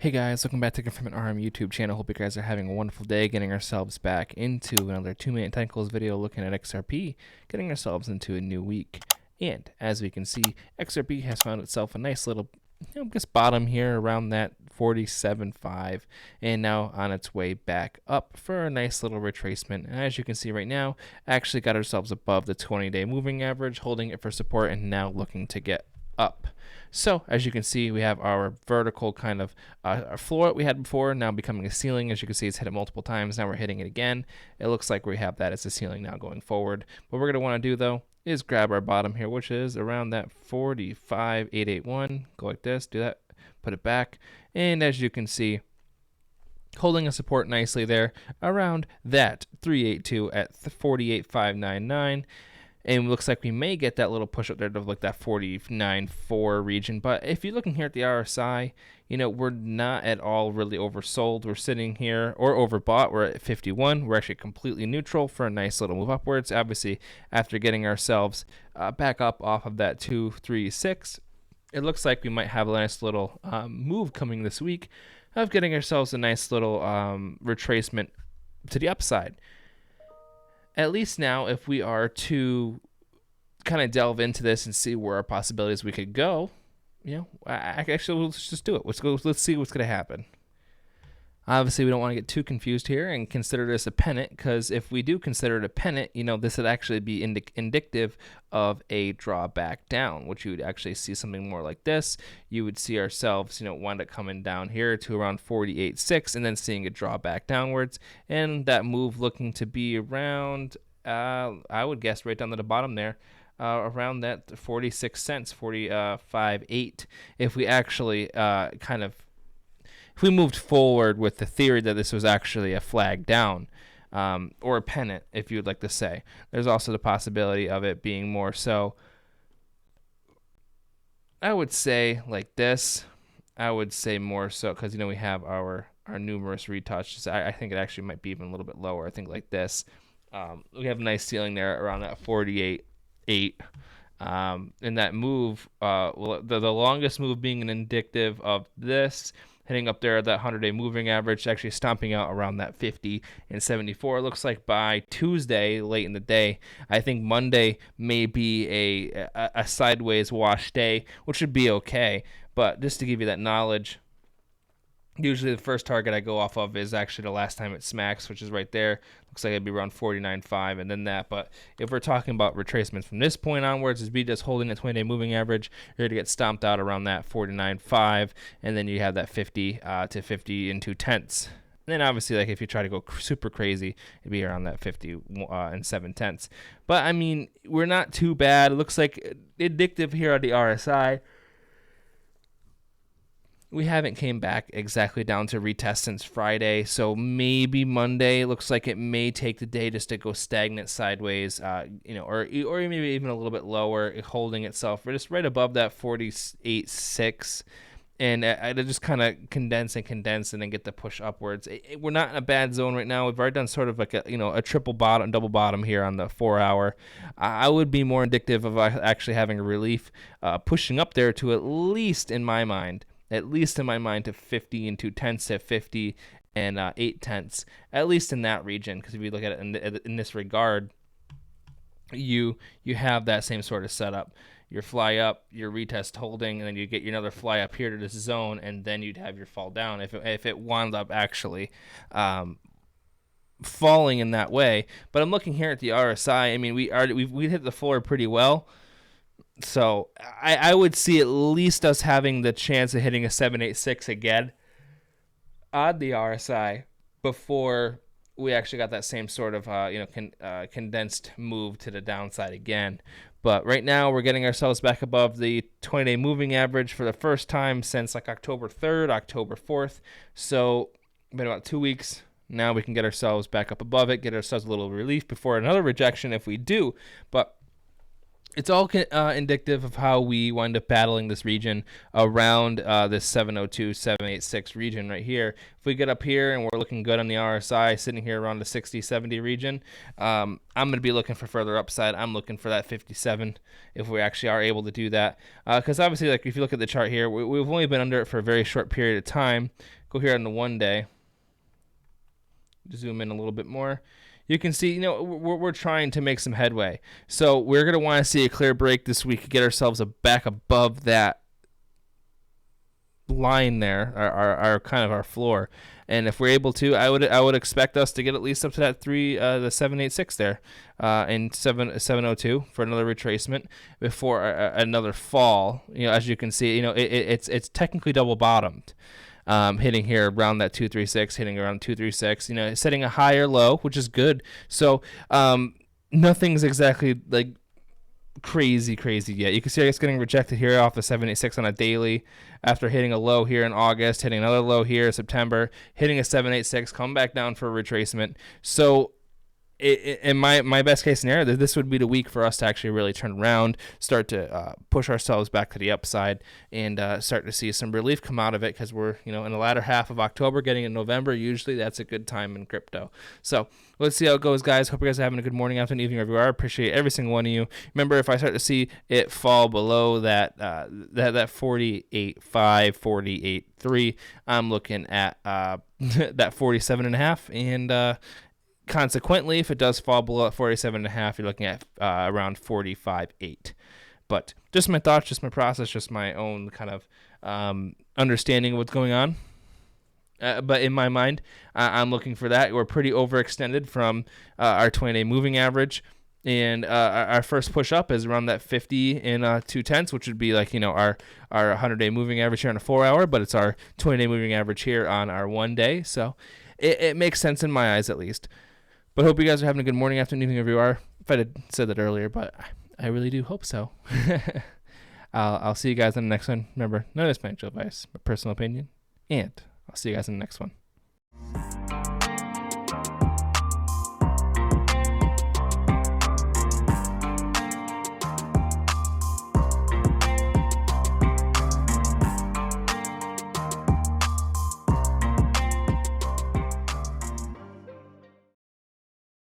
Hey guys, welcome back to Confirmant RM YouTube channel. Hope you guys are having a wonderful day, getting ourselves back into another 2-minute technicals video looking at XRP, getting ourselves into a new week. And as we can see, XRP has found itself a nice little, bottom here around that 47.5, and now on its way back up for a nice little retracement. And as you can see right now, actually got ourselves above the 20-day moving average, holding it for support, and now looking to get up. So as you can see, we have our vertical kind of our floor we had before now becoming a ceiling. As you can see, it's hit it multiple times. Now we're hitting it again. It looks like we have that as a ceiling now going forward. What we're going to want to do though is grab our bottom here, which is around that 45,881. Go like this, do that, put it back. And as you can see, holding a support nicely there around that 382 at 48,599. And it looks like we may get that little push up there to like that 49.4 region. But if you're looking here at the RSI, we're not at all really oversold. We're sitting here, or overbought. We're at 51. We're actually completely neutral for a nice little move upwards. Obviously, after getting ourselves back up off of that 236, it looks like we might have a nice little move coming this week of getting ourselves a nice little retracement to the upside. At least now, if we are to kind of delve into this and see where our possibilities we could go, actually, let's just do it. Let's see what's going to happen. Obviously, we don't want to get too confused here and consider this a pennant, because if we do consider it a pennant, this would actually be indicative of a drawback down, which you would actually see something more like this. You would see ourselves, wind up coming down here to around 48.6 and then seeing a drawback downwards, and that move looking to be around, I would guess right down to the bottom there, around that 46 cents, 45.8, if we actually if we moved forward with the theory that this was actually a flag down, or a pennant, if you would like to say. There's also the possibility of it being more so, I would say like this. I would say more so because, we have our numerous retouches. I think it actually might be even a little bit lower. I think like this. We have a nice ceiling there around that 48.8. And that move, the longest move being an indicative of this, hitting up there at that 100-day moving average, actually stomping out around that 50 and 74. It looks like by Tuesday, late in the day, I think Monday may be a sideways wash day, which would be okay. But just to give you that knowledge, usually the first target I go off of is actually the last time it smacks, which is right there. Looks like it'd be around 49.5 and then that. But if we're talking about retracements from this point onwards, is be just holding the 20-day moving average, you're going to get stomped out around that 49.5, and then you have that 50 to 50 and 2/10. And then obviously, like if you try to go super crazy, it'd be around that 50 and 7/10. But I mean, we're not too bad. It looks like indicative here on the RSI. We haven't came back exactly down to retest since Friday, so maybe Monday. It looks like it may take the day just to go stagnant sideways, or maybe even a little bit lower, holding itself just right above that 48.6, and I just kind of condense and then get the push upwards. We're not in a bad zone right now. We've already done sort of like a triple bottom, double bottom here on the 4-hour. I would be more indicative of actually having a relief, pushing up there to at least in my mind to 50 and 2/10 to 50 and 8/10, at least in that region. Because if you look at it in this regard, you have that same sort of setup. Your fly up, your retest holding, and then you get your another fly up here to this zone, and then you'd have your fall down if it wound up actually falling in that way. But I'm looking here at the RSI. I mean, we hit the floor pretty well. So I would see at least us having the chance of hitting a 786 again on the RSI before we actually got that same sort of condensed move to the downside again. But right now we're getting ourselves back above the 20-day moving average for the first time since like October 3rd, October 4th. So been about 2 weeks. Now we can get ourselves back up above it, get ourselves a little relief before another rejection if we do. But it's all indicative of how we wind up battling this region around this 702, 786 region right here. If we get up here and we're looking good on the RSI, sitting here around the 60, 70 region, I'm going to be looking for further upside. I'm looking for that 57 if we actually are able to do that. Because obviously, like if you look at the chart here, we've only been under it for a very short period of time. Go here on the 1 day. Zoom in a little bit more. You can see, we're trying to make some headway. So we're going to want to see a clear break this week to get ourselves back above that line there, our kind of our floor. And if we're able to, I would expect us to get at least up to that the 786 there, and 702 for another retracement before another fall. As you can see, it's technically double bottomed. Hitting here around that 236, hitting around 236, setting a higher low, which is good. So nothing's exactly like crazy yet. You can see it's getting rejected here off the 786 on a daily after hitting a low here in August, hitting another low here in September, hitting a 786, come back down for a retracement. So in my best case scenario, this would be the week for us to actually really turn around, start to push ourselves back to the upside, and start to see some relief come out of it, because we're in the latter half of October, getting in November. Usually that's a good time in crypto. So let's see how it goes, guys. Hope you guys are having a good morning, afternoon, evening, wherever you are. I appreciate every single one of you. Remember, if I start to see it fall below that 48.5, 48.3, I'm looking at that 47.5, and consequently, if it does fall below at 47.5, you're looking at around 45.8. But just my thoughts, just my process, just my own kind of understanding of what's going on. But in my mind, I'm looking for that. We're pretty overextended from our 20-day moving average. And our first push up is around that 50 and 2/10, which would be like, our 100-day moving average here on a 4-hour, but it's our 20-day moving average here on our 1 day. So it makes sense in my eyes, at least. But hope you guys are having a good morning, afternoon, evening, wherever you are. If I had said that earlier, but I really do hope so. I'll see you guys in the next one. Remember, none of this financial advice, but personal opinion. And I'll see you guys in the next one.